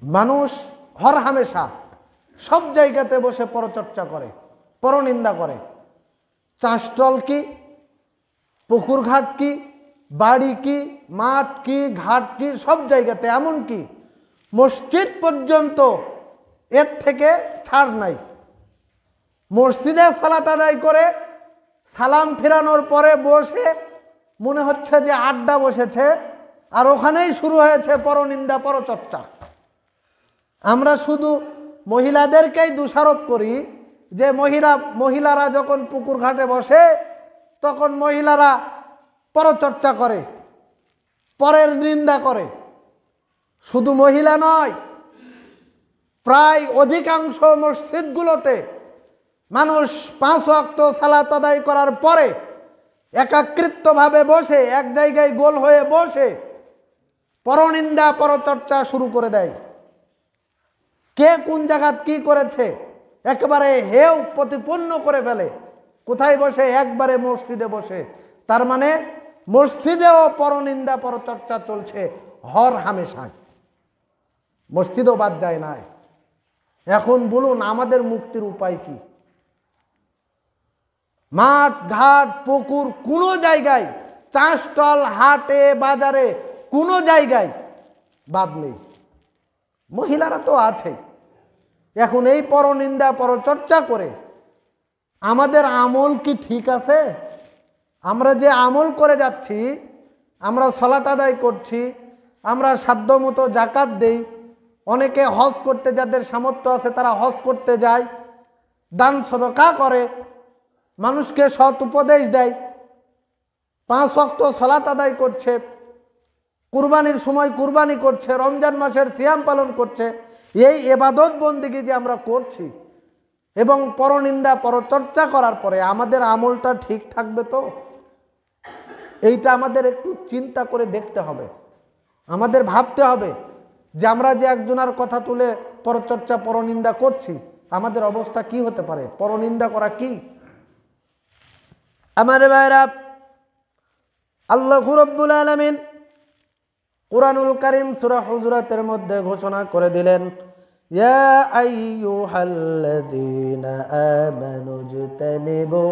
মানুষ হরহামেশা সব জায়গাতে বসে পরচর্চা করে, পরনিন্দা করে। চাষটল কি, পুকুর ঘাট কি, বাড়ি কি, মাঠ কি, ঘাট কি, সব জায়গাতে, এমনকি মসজিদ পর্যন্ত এর থেকে ছাড় নাই। মসজিদে সালাত আদায় করে সালাম ফেরানোর পরে বসে মনে হচ্ছে যে আড্ডা বসেছে, আর ওখানেই শুরু হয়েছে পরনিন্দা, পরচর্চা। আমরা শুধু মহিলাদেরকেই দোষারোপ করি যে মহিলারা যখন পুকুর ঘাটে বসে তখন মহিলারা পরচর্চা করে, পরের নিন্দা করে। শুধু মহিলা নয়, প্রায় অধিকাংশ মসজিদগুলোতে মানুষ 5 ওয়াক্ত সালাত আদায় করার পরে একাকৃতভাবে বসে এক জায়গায় গোল হয়ে বসে পরনিন্দা, পরচর্চা শুরু করে দেয়। কে কোন জায়গাত কি করেছে একেবারে হেও প্রতিপন্ন করে ফেলে। কোথায় বসে? একবারে মসজিদে বসে। তার মানে মসজিদেও পরনিন্দা, পরচর্চা চলছে হর হামেশা। মসজিদও বাদ যায় না। এখন বলুন আমাদের মুক্তির উপায় কি? মাঠ ঘাট পুকুর কোনো জায়গায়, চাষটল হাটে বাজারে কোনো জায়গায় বাদ নেই। মহিলারা তো আছে। এখন এই পরনিন্দা, পরচর্চা করে আমাদের আমল কি ঠিক আছে? আমরা যে আমল করে যাচ্ছি, আমরা সালাত আদায় করছি, আমরা সাধ্যমতো যাকাত দেই, অনেকে হজ করতে, যাদের সামর্থ্য আছে তারা হজ করতে যায়, দান সদকা করে, মানুষকে সৎ উপদেশ দেয়, 5 ওয়াক্ত সালাত আদায় করছে, কুরবানির সময় কুরবানি করছে, রমজান মাসের সিয়াম পালন করছে। এই ইবাদত বন্দেগী যে আমরা করছি এবং পরনিন্দা, পরচর্চা করার পরে আমাদের আমলটা ঠিক থাকবে তো? এইটা আমাদের একটু চিন্তা করে দেখতে হবে। আমাদের ভাবতে হবে যে আমরা যে একজনের কথা তুলে পরচর্চা, পরনিন্দা করছি, আমাদের অবস্থা কি হতে পারে? পরনিন্দা করা কি? আমার ভাইরা, আল্লাহু রাব্বুল আলামিন কুরআনুল কারীম সূরা হুজুরাতের মধ্যে ঘোষণা করে দিলেন, ইয়া আইয়ুহাল্লাযীনা আমানু ইজতানিবু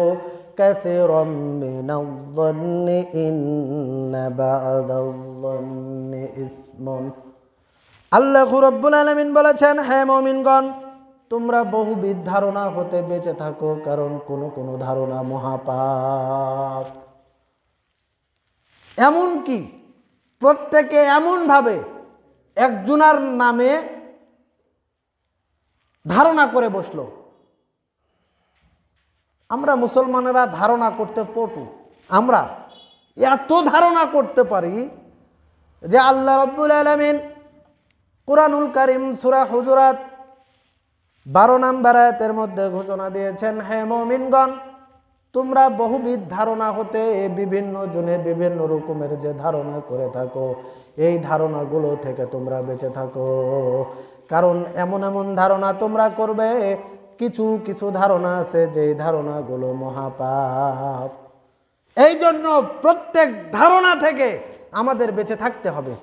কাসীরাম মিনায-যন্নি ইন্না বা'দায-যন্নি ইসমুন। আল্লাহু রাব্বুল আলামিন বলেছেন, হে মুমিনগণ, তোমরা বহুবিধ ধারণা হতে বেঁচে থাকো, কারণ কোন ধারণা মহাপাপ। এমন কি প্রত্যেকে এমনভাবে একজনের নামে ধারণা করে বসলো। আমরা মুসলমানেরা ধারণা করতে পটু। আমরা এত ধারণা করতে পারি যে আল্লাহ রাব্বুল আলামিন কুরআনুল কারীম সূরা হুজুরাত 12 নম্বর আয়াতের মধ্যে ঘোষণা দিয়েছেন, হে মুমিনগণ, তোমরা বহুবিধ ধারণা হতে বিভিন্ন জনে বিভিন্ন রকমের যে ধারণা করে থাকো, এই ধারণাগুলো থেকে তোমরা বেঁচে থাকো। কারণ এমন এমন ধারণা তোমরা করবে, কিছু কিছু ধারণা আছে যে ধারণাগুলো মহাপাপ। এই জন্য প্রত্যেক ধারণা থেকে আমাদের বেঁচে থাকতে হবে।